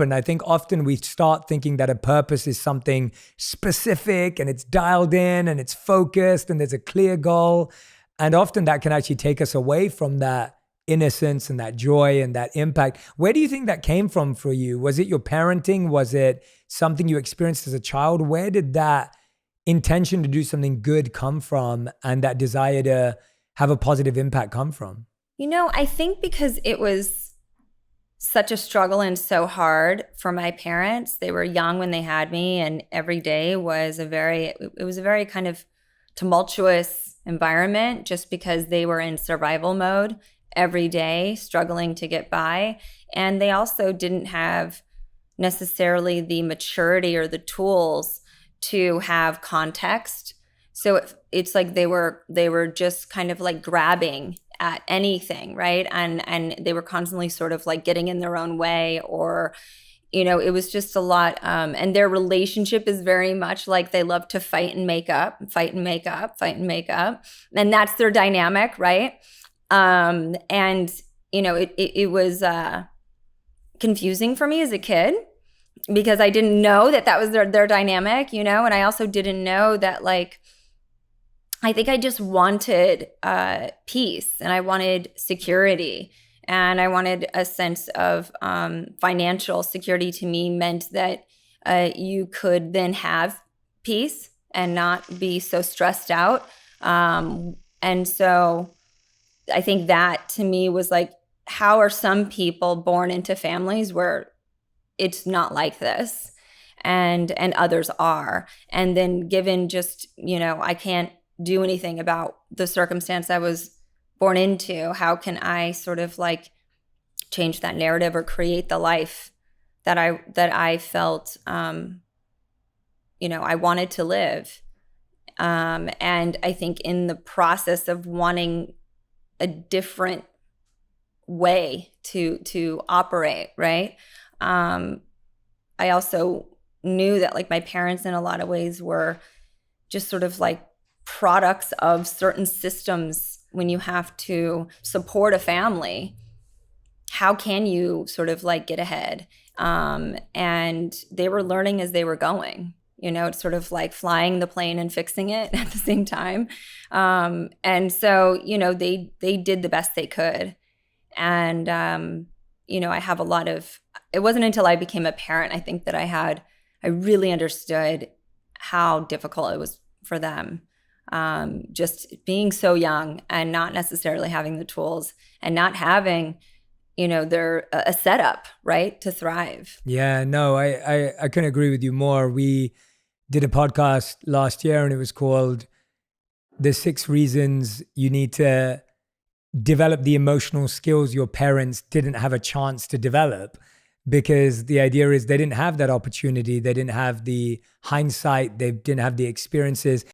And I think often we start thinking that a purpose is something specific and it's dialed in and it's focused and there's a clear goal. And often that can actually take us away from that innocence and that joy and that impact. Where do you think that came from for you? Was it your parenting? Was it something you experienced as a child? Where did that intention to do something good come from and that desire to have a positive impact come from? I think because it was such a struggle and so hard for my parents. They were young when they had me, and every day was a very kind of tumultuous environment just because they were in survival mode every day, struggling to get by. And they also didn't have necessarily the maturity or the tools to have context. So it's like they were just kind of like grabbing at anything, right? And they were constantly sort of like getting in their own way, or, it was just a lot. And their relationship is very much like they love to fight and make up, fight and make up, fight and make up. And that's their dynamic, right? It was confusing for me as a kid because I didn't know that was their dynamic, and I also didn't know that, like, I think I just wanted peace, and I wanted security, and I wanted a sense of financial security. To me meant that you could then have peace and not be so stressed out. And so I think that to me was like, how are some people born into families where it's not like this, and others are? And then given just, I can't do anything about the circumstance I was born into, how can I sort of like change that narrative or create the life that I felt I wanted to live? And I think in the process of wanting a different way to operate, right? I also knew that, like, my parents in a lot of ways were just sort of like products of certain systems. When you have to support a family, how can you sort of like get ahead? And they were learning as they were going. It's sort of like flying the plane and fixing it at the same time. And so, they did the best they could. And, I have a lot of, it wasn't until I became a parent, I think, that I really understood how difficult it was for them. Just being so young and not necessarily having the tools and not having, their a setup, right, to thrive. Yeah, no, I couldn't agree with you more. We did a podcast last year and it was called The 6 Reasons You Need to Develop the Emotional Skills Your Parents Didn't Have a Chance to Develop. Because the idea is they didn't have that opportunity. They didn't have the hindsight. They didn't have the experiences.